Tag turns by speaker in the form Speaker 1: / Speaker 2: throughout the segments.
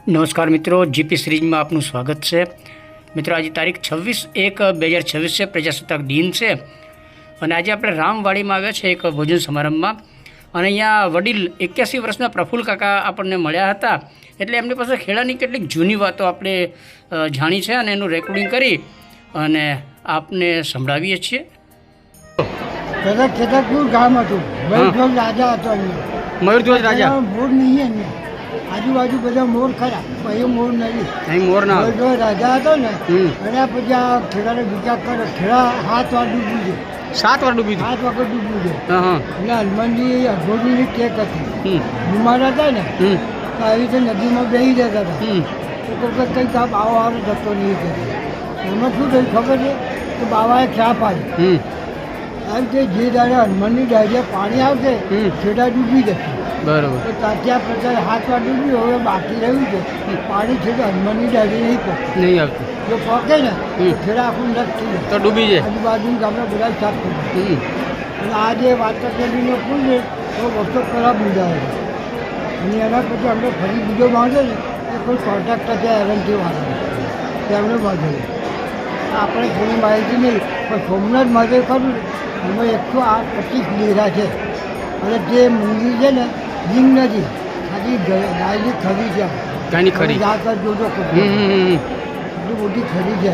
Speaker 1: નમસ્કાર મિત્રો, જીપી સિરીઝમાં આપનું સ્વાગત છે। મિત્રો, આજે તારીખ 26/1/2026 છે, પ્રજાસત્તાક દિન છે અને આજે આપણે રામવાડીમાં આવ્યા છે એક ભોજન સમારંભમાં। અને અહીંયા વડીલ 81 વર્ષના પ્રફુલ્લ કાકા આપણને મળ્યા હતા, એટલે એમની પાસે ખેડાની કેટલીક જૂની વાતો આપણે જાણી છે અને એનું રેકોર્ડિંગ કરી અને આપને સંભળાવીએ છીએ।
Speaker 2: ખેતરપુર ગામ હતું, મયુરધ્વજ રાજા હતો અહીંયા।
Speaker 1: મયુરધ્વજ રાજા
Speaker 2: મોર નહીં અહીંયા, આજુબાજુ બધા મોર ખરા, પછી મોર નહીં,
Speaker 1: અહીં મોર ના આવે।
Speaker 2: મયુરધ્વજ રાજા હતો ને, અને પછી આ ખેડાને વિચાર કર્યો, ખેડા 7 વાર ડૂબ્યું છે,
Speaker 1: 7 વાર ડૂબી
Speaker 2: 7 વખત ડૂબ્યું છે।
Speaker 1: હા
Speaker 2: એટલે હનુમાનજી અઘોરીની ટેક હતી, બીમાર હતા ને તો આવી રીતે નદીમાં બેસી જતા હતા, તો કોઈ કંઈક આ બાવા જતો નહીં કે એમાં શું થયું ખબર છે કે બાવાએ ખ્યા પાડી એમ કે જે દાડે હનુમાનની ડાળીએ પાણી આવશે ખેડા ડૂબી જશે।
Speaker 1: બરોબર।
Speaker 2: તો તાત્યા પ્રચાર 7 વાર ડૂબ્યું, હવે બાકી રહ્યું છે પાણી છેડે હનુમાનની ડાળી નહીં પહોંચે,
Speaker 1: નહીં આવતું,
Speaker 2: જો પહોંચે ને તો ખેડા આખું નક થઈ જાય,
Speaker 1: તો ડૂબી જાય,
Speaker 2: આજુબાજુ ગામડા બધા સાફ થઈ જાય। અને આ જે વાતાવરણનો પુલ છે તો વર્ષો ખરાબ લીધા છે, અને એના પછી અમને ફરી બીજો બાંધે ને એ કોઈ કોન્ટ્રાક્ટર છે એરંટી વાળા તેમણે બાંધેલો। આપણે થોડી માહિતી નહીં, પણ સોમનાથ મહાદેવ ખરું એમાં 125 ડેરા છે, અને જે મંદિર છે ને લિંગ નથી, ખાલી ગાયની ખરી છે,
Speaker 1: ગાયની ખરી
Speaker 2: જાતર જોજો એટલી મોટી ખરી છે।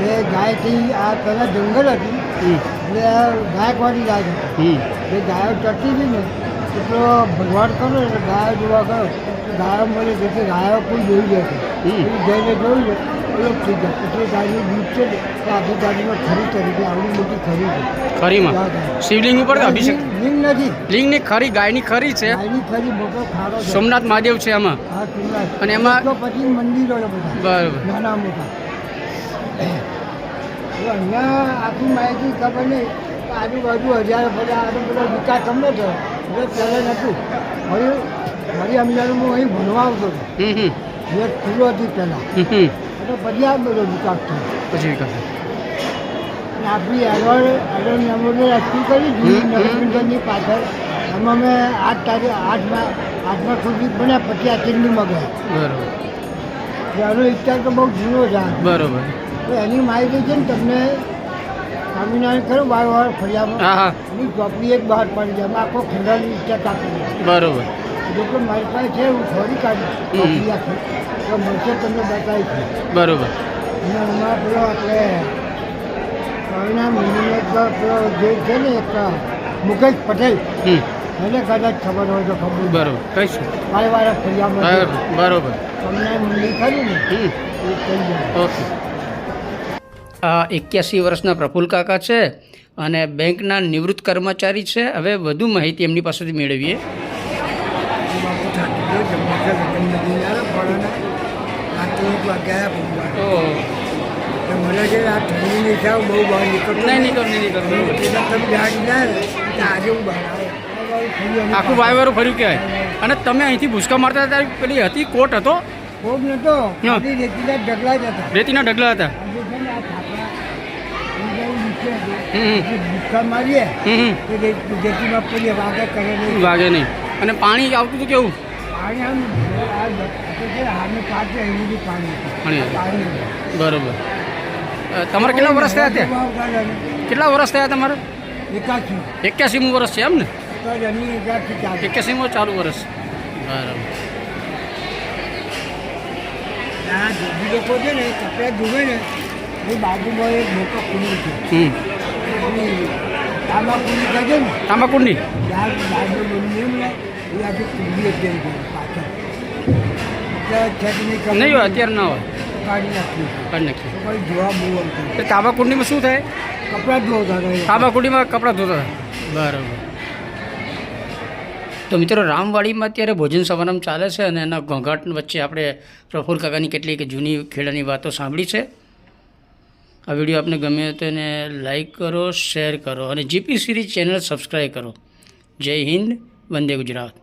Speaker 2: એ ગાયથી આ પહેલાં જંગલ હતું એટલે ગાયકવાડી ગાય હતી, એ ગાયો ચડતી હતી ને એટલો ભગવાન કરો એટલે ગાયો જોવા ગયો, ગાયો મળે જેથી ગાયો કોઈ જોઈ જશે, જઈને જોયું છે અલગ થઈ જાય, પછી ગાયનું દૂધ છે ને તો આખી ગાડીમાં ખરી તરીકે આવડી મોટી ખરી છે,
Speaker 1: ખરીમાં શિવલિંગ ઉપર અભિષેક
Speaker 2: લિંગ નથી,
Speaker 1: લિંગની ખરી ગાયની ખરી છે,
Speaker 2: ગાયની ખરી મોટો ખાડો છે,
Speaker 1: સોમનાથ મહાદેવ છે એમાં।
Speaker 2: હા સોમનાથ,
Speaker 1: અને એમાં
Speaker 2: તો પછી મંદિરો છે બધા
Speaker 1: બરોબર
Speaker 2: નાના મોટા। અહીંયા આખી માહિતી ખબર નહીં, આજુબાજુ હજાર બધા આનો બધો વિકાસ અમને થયો, એટલે પહેલાં નહોતું, મારી અમદાવાદમાં અહીં ભણવા આવતો હતો, જે સ્કૂલો હતી પહેલાં, એટલે પછી આ બધો વિકાસ થયો,
Speaker 1: પછી વિકાસ
Speaker 2: અને આપણી એડવર્ડ મેમોરિયલ સ્કૂલ કરી નરેન્દ્રની પાછળ, એમાં મેં 8મા સુધી ભણ્યા, પછી આ ચીનીમાં ગયા।
Speaker 1: બરોબર
Speaker 2: એનો ઇતિહાસ તો બહુ જૂનો છે,
Speaker 1: બરોબર।
Speaker 2: તો એની માહિતી છે ને તમને સ્વામિનારાયણ ખરું વાર ફરિયામાં
Speaker 1: હા હા
Speaker 2: એની ચોપડી એક બહાર પડી જાય, એમાં આખો ખેડાની ઇતિહાસ આપેલો છે।
Speaker 1: બરોબર।
Speaker 2: જો કે મારી પાસે છે, હું થોડી કાઢી ચોપડી આખી તો મળશે, તમને બતાવી છે।
Speaker 1: બરોબર।
Speaker 2: અને એમાં પેલો આપણે સ્વામિનારાયણ મંદિરનો પેલો જે છે ને એક મુકેશ પટેલ, એને કદાચ ખબર હોય તો ખબર,
Speaker 1: બરોબર કહીશું
Speaker 2: વાર ફરિયામાં
Speaker 1: બરોબર
Speaker 2: સ્વામિનારાયણ મંદિર ખરું ને એ કહી જાય।
Speaker 1: ઓકે। આ 81 વર્ષના પ્રફુલ્લ કાકા છે અને બેંકના નિવૃત્ત કર્મચારી છે। હવે વધુ માહિતી એમની પાસેથી મેળવીએ।
Speaker 2: મને છે આ ઠંડીની હિસાબ બહુ બહાર નીકળતો
Speaker 1: નહીં
Speaker 2: આજે હું બહાર
Speaker 1: આખું વાયવારું ફર્યું કહેવાય। અને તમે અહીંથી ભૂસકા મારતા હતા, પેલી હતી કોટ હતો,
Speaker 2: ખૂબ નતો, રેતીના ઢગલા જ હતા,
Speaker 1: રેતીના ઢગલા હતા,
Speaker 2: ભૂસકા મારીએ રેતીમાં પડીએ, વાગે કરે નહીં,
Speaker 1: વાગે નહીં। અને પાણી આવતું હતું કેવું?
Speaker 2: પાણી આમ હામે પાછે એવું બી પાણી
Speaker 1: બરોબર। તમારે કેટલા વર્ષ થયા ત્યાં? કેટલા વર્ષ થયા તમારે? 81મું વર્ષ છે એમ ને? 81મું ચાલુ વર્ષ, બરાબર।
Speaker 2: આ ધોબી લોકો છે ને કપડાં ધોવે ને એ બાજુમાં એક મોટો કુંડ છે, તાંબાકુંડી કહે છે ને,
Speaker 1: તાંબાકુંડી
Speaker 2: બાજુ બની એ આખી કુંડી એક જઈ ગઈ પાછળ,
Speaker 1: નહીં હોય અત્યારે ના હોય,
Speaker 2: કાઢી નાખ્યું,
Speaker 1: કાઢી નાખીએ
Speaker 2: તો પછી જોવા બહુ આમ
Speaker 1: તો તાંબાકુંડીમાં શું થાય?
Speaker 2: કપડાં ધોતા હતા,
Speaker 1: તાંબાકુંડીમાં કપડાં ધોતા હતા, બરાબર। તો મિત્રો, રામવાડીમાં અત્યારે ભોજન સમારંભ ચાલે છે અને એના ઘોંઘાટ વચ્ચે આપણે પ્રફુલ્લ કાકાની કેટલીક જૂની ખેડાની વાતો સાંભળી છે। આ વિડીયો આપને ગમે તો એને લાઈક કરો, શેર કરો અને જીપી સિરીઝ ચેનલ સબસ્ક્રાઈબ કરો। જય હિન્દ, વંદે ગુજરાત।